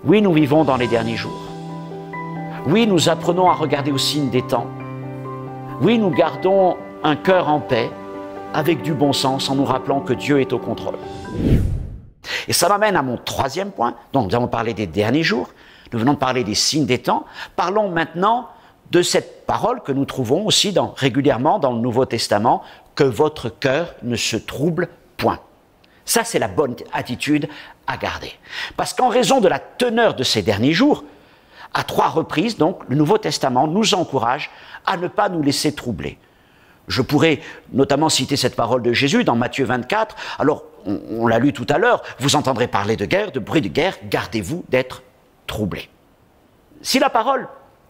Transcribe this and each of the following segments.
Oui, nous vivons dans les derniers jours. Oui, nous apprenons à regarder au signe des temps. Oui, nous gardons un cœur en paix, avec du bon sens, en nous rappelant que Dieu est au contrôle. Et ça m'amène à mon troisième point. Donc, nous avons parlé des derniers jours. Nous venons de parler des signes des temps. Parlons maintenant de cette parole que nous trouvons aussi régulièrement dans le Nouveau Testament, que votre cœur ne se trouble point. Ça, c'est la bonne attitude à garder. Parce qu'en raison de la teneur de ces derniers jours, à 3 reprises, donc, le Nouveau Testament nous encourage à ne pas nous laisser troubler. Je pourrais notamment citer cette parole de Jésus dans Matthieu 24. Alors, on l'a lu tout à l'heure, vous entendrez parler de guerre, de bruit de guerre, gardez-vous d'être troublés. Si la parole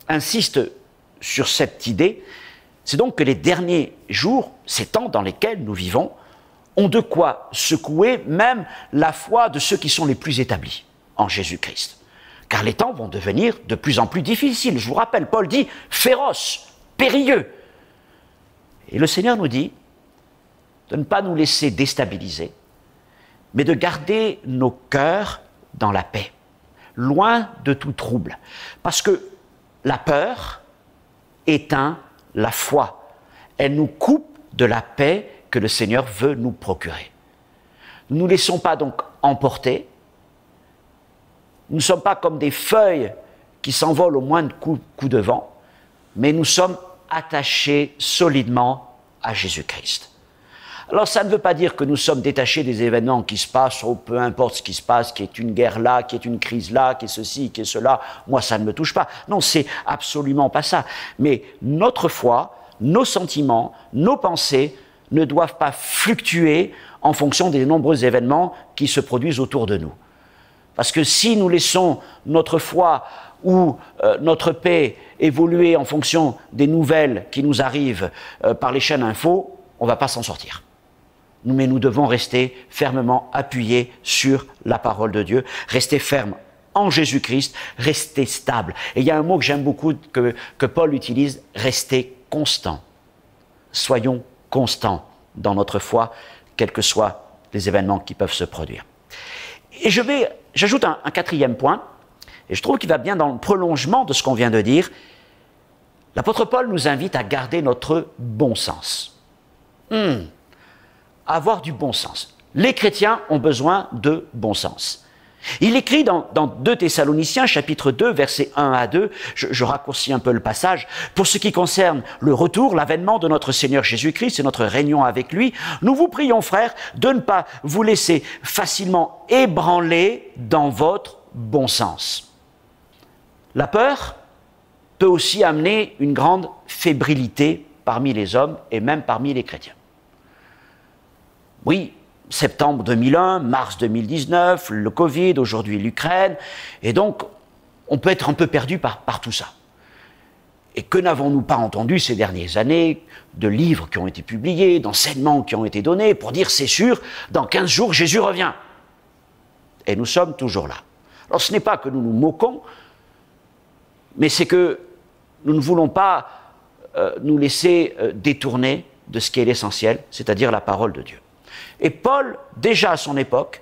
insiste sur cette idée, c'est donc que les derniers jours, ces temps dans lesquels nous vivons, ont de quoi secouer même la foi de ceux qui sont les plus établis en Jésus-Christ. Car les temps vont devenir de plus en plus difficiles. Je vous rappelle, Paul dit « féroces, périlleux ». Et le Seigneur nous dit de ne pas nous laisser déstabiliser, mais de garder nos cœurs dans la paix, loin de tout trouble. Parce que la peur éteint la foi. Elle nous coupe de la paix que le Seigneur veut nous procurer. Ne nous laissons pas donc emporter. Nous ne sommes pas comme des feuilles qui s'envolent au moindre coup de vent, mais nous sommes attachés solidement à Jésus-Christ. Alors ça ne veut pas dire que nous sommes détachés des événements qui se passent, ou peu importe ce qui se passe, qu'il y ait une guerre là, qu'il y ait une crise là, qu'il y ait ceci, qu'il y ait cela, moi ça ne me touche pas. Non, c'est absolument pas ça. Mais notre foi, nos sentiments, nos pensées ne doivent pas fluctuer en fonction des nombreux événements qui se produisent autour de nous. Parce que si nous laissons notre foi ou notre paix évoluer en fonction des nouvelles qui nous arrivent par les chaînes info, on ne va pas s'en sortir. Mais nous devons rester fermement appuyés sur la parole de Dieu, rester fermes en Jésus-Christ, rester stable. Et il y a un mot que j'aime beaucoup que Paul utilise, rester constant. Soyons constants dans notre foi, quels que soient les événements qui peuvent se produire. Et j'ajoute un quatrième point, et je trouve qu'il va bien dans le prolongement de ce qu'on vient de dire. L'apôtre Paul nous invite à garder notre bon sens. Avoir du bon sens. Les chrétiens ont besoin de bon sens. Il écrit dans 2 Thessaloniciens, chapitre 2, versets 1 à 2, je raccourcis un peu le passage, pour ce qui concerne le retour, l'avènement de notre Seigneur Jésus-Christ et notre réunion avec lui, nous vous prions, frères, de ne pas vous laisser facilement ébranler dans votre bon sens. La peur peut aussi amener une grande fébrilité parmi les hommes et même parmi les chrétiens. Oui, septembre 2001, mars 2019, le Covid, aujourd'hui l'Ukraine, et donc on peut être un peu perdu par tout ça. Et que n'avons-nous pas entendu ces dernières années de livres qui ont été publiés, d'enseignements qui ont été donnés pour dire c'est sûr, dans 15 jours Jésus revient. Et nous sommes toujours là. Alors ce n'est pas que nous nous moquons, mais c'est que nous ne voulons pas nous laisser détourner de ce qui est l'essentiel, c'est-à-dire la parole de Dieu. Et Paul, déjà à son époque,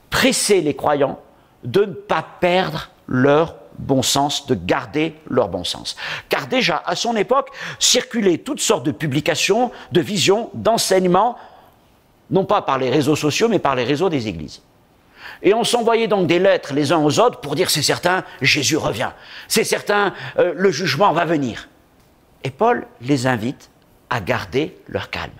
pressait les croyants de ne pas perdre leur bon sens, de garder leur bon sens. Car déjà, à son époque, circulaient toutes sortes de publications, de visions, d'enseignements, non pas par les réseaux sociaux, mais par les réseaux des églises. Et on s'envoyait donc des lettres les uns aux autres pour dire c'est certain, Jésus revient. C'est certain, le jugement va venir. Et Paul les invite à garder leur calme.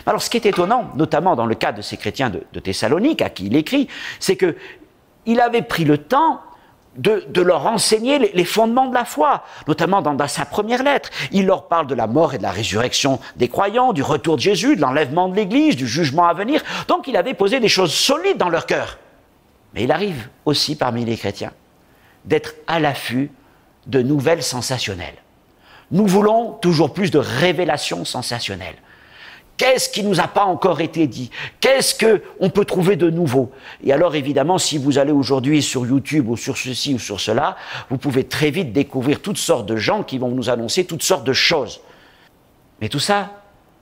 Alors ce qui est étonnant, notamment dans le cas de ces chrétiens de Thessalonique, à qui il écrit, c'est qu'il avait pris le temps de leur enseigner les fondements de la foi, notamment dans sa première lettre. Il leur parle de la mort et de la résurrection des croyants, du retour de Jésus, de l'enlèvement de l'Église, du jugement à venir. Donc il avait posé des choses solides dans leur cœur. Mais il arrive aussi parmi les chrétiens d'être à l'affût de nouvelles sensationnelles. Nous voulons toujours plus de révélations sensationnelles. Qu'est-ce qui ne nous a pas encore été dit? Qu'est-ce qu'on peut trouver de nouveau? Et alors évidemment, si vous allez aujourd'hui sur YouTube ou sur ceci ou sur cela, vous pouvez très vite découvrir toutes sortes de gens qui vont nous annoncer toutes sortes de choses. Mais tout ça,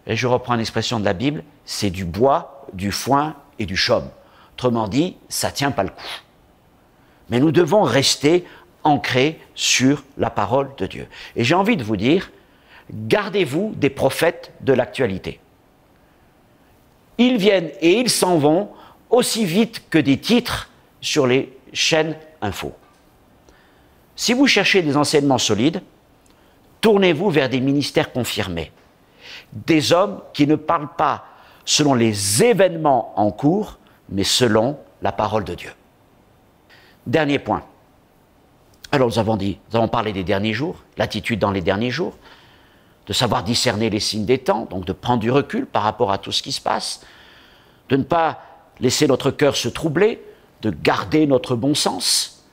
et je reprends l'expression de la Bible, c'est du bois, du foin et du chaume. Autrement dit, ça ne tient pas le coup. Mais nous devons rester ancrés sur la parole de Dieu. Et j'ai envie de vous dire, gardez-vous des prophètes de l'actualité. Ils viennent et ils s'en vont aussi vite que des titres sur les chaînes info. Si vous cherchez des enseignements solides, tournez-vous vers des ministères confirmés, des hommes qui ne parlent pas selon les événements en cours, mais selon la parole de Dieu. Dernier point. Alors nous avons parlé des derniers jours, l'attitude dans les derniers jours, de savoir discerner les signes des temps, donc de prendre du recul par rapport à tout ce qui se passe, de ne pas laisser notre cœur se troubler, de garder notre bon sens,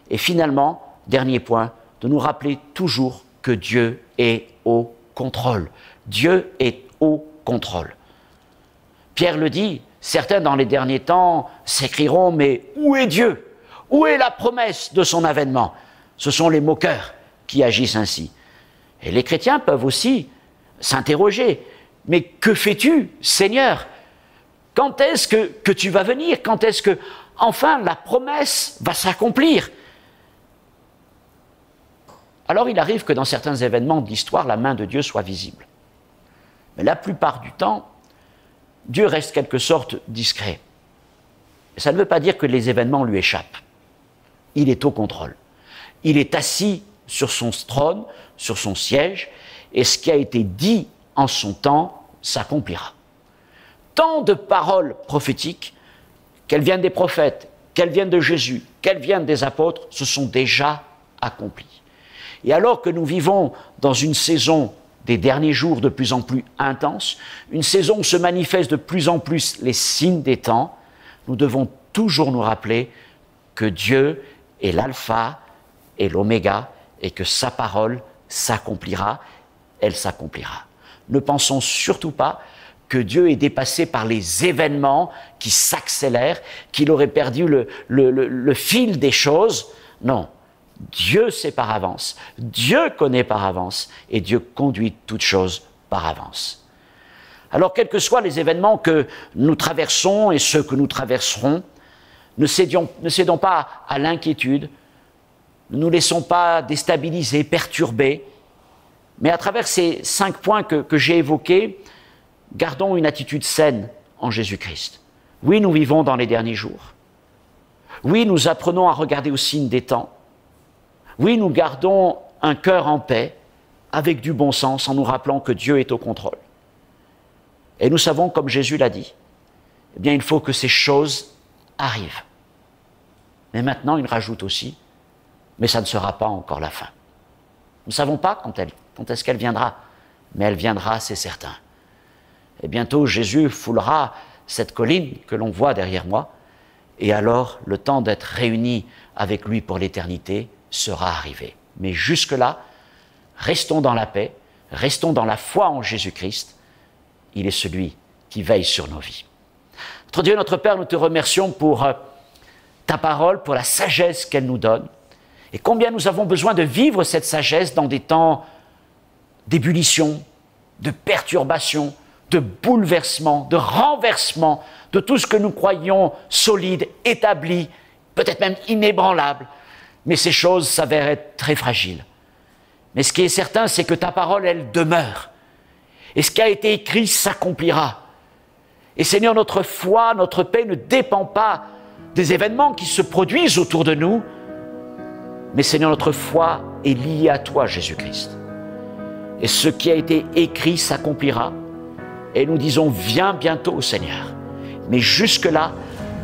et finalement, dernier point, de nous rappeler toujours que Dieu est au contrôle. Dieu est au contrôle. Pierre le dit, certains dans les derniers temps s'écrieront « Mais où est Dieu? Où est la promesse de son avènement ?» Ce sont les moqueurs qui agissent ainsi. Et les chrétiens peuvent aussi s'interroger « Mais que fais-tu, Seigneur? Quand est-ce que tu vas venir? Quand est-ce que, enfin, la promesse va s'accomplir ?» Alors il arrive que dans certains événements de l'histoire, la main de Dieu soit visible. Mais la plupart du temps, Dieu reste quelque sorte discret. Et ça ne veut pas dire que les événements lui échappent. Il est au contrôle. Il est assis sur son trône, sur son siège, et ce qui a été dit en son temps s'accomplira. Tant de paroles prophétiques, qu'elles viennent des prophètes, qu'elles viennent de Jésus, qu'elles viennent des apôtres, se sont déjà accomplies. Et alors que nous vivons dans une saison des derniers jours de plus en plus intense, une saison où se manifestent de plus en plus les signes des temps, nous devons toujours nous rappeler que Dieu est l'alpha et l'oméga et que sa parole s'accomplira, elle s'accomplira. Ne pensons surtout pas que Dieu est dépassé par les événements qui s'accélèrent, qu'il aurait perdu le fil des choses. Non. Dieu sait par avance, Dieu connaît par avance et Dieu conduit toutes choses par avance. Alors, quels que soient les événements que nous traversons et ceux que nous traverserons, ne cédons pas à l'inquiétude, ne nous laissons pas déstabiliser, perturber, mais à travers ces 5 points que j'ai évoqués, gardons une attitude saine en Jésus-Christ. Oui, nous vivons dans les derniers jours. Oui, nous apprenons à regarder aux signes des temps. Oui, nous gardons un cœur en paix, avec du bon sens, en nous rappelant que Dieu est au contrôle. Et nous savons, comme Jésus l'a dit, eh bien, il faut que ces choses arrivent. Mais maintenant, il rajoute aussi, mais ça ne sera pas encore la fin. Nous ne savons pas quand est-ce qu'elle viendra, mais elle viendra, c'est certain. Et bientôt, Jésus foulera cette colline que l'on voit derrière moi, et alors, le temps d'être réunis avec lui pour l'éternité sera arrivé. Mais jusque-là, restons dans la paix, restons dans la foi en Jésus-Christ. Il est celui qui veille sur nos vies. Notre Dieu, notre Père, nous te remercions pour ta parole, pour la sagesse qu'elle nous donne. Et combien nous avons besoin de vivre cette sagesse dans des temps d'ébullition, de perturbation, de bouleversement, de renversement, de tout ce que nous croyions solide, établi, peut-être même inébranlable. Mais ces choses s'avèrent être très fragiles. Mais ce qui est certain, c'est que ta parole, elle demeure. Et ce qui a été écrit s'accomplira. Et Seigneur, notre foi, notre paix ne dépend pas des événements qui se produisent autour de nous, mais Seigneur, notre foi est liée à toi, Jésus-Christ. Et ce qui a été écrit s'accomplira. Et nous disons, viens bientôt, Seigneur. Mais jusque-là,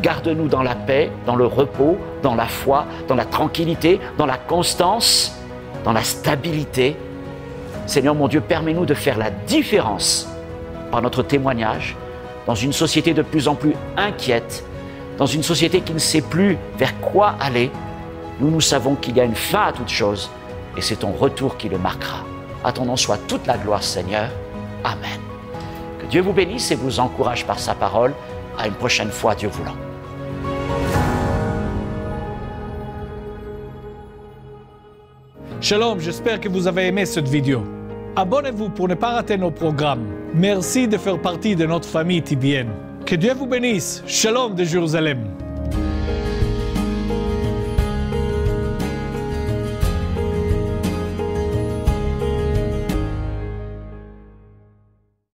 garde-nous dans la paix, dans le repos, dans la foi, dans la tranquillité, dans la constance, dans la stabilité. Seigneur mon Dieu, permets-nous de faire la différence par notre témoignage dans une société de plus en plus inquiète, dans une société qui ne sait plus vers quoi aller. Nous savons qu'il y a une fin à toute chose et c'est ton retour qui le marquera. À ton nom soit toute la gloire, Seigneur. Amen. Que Dieu vous bénisse et vous encourage par sa parole. À une prochaine fois, Dieu voulant. Shalom, j'espère que vous avez aimé cette vidéo. Abonnez-vous pour ne pas rater nos programmes. Merci de faire partie de notre famille TBN. Que Dieu vous bénisse. Shalom de Jérusalem.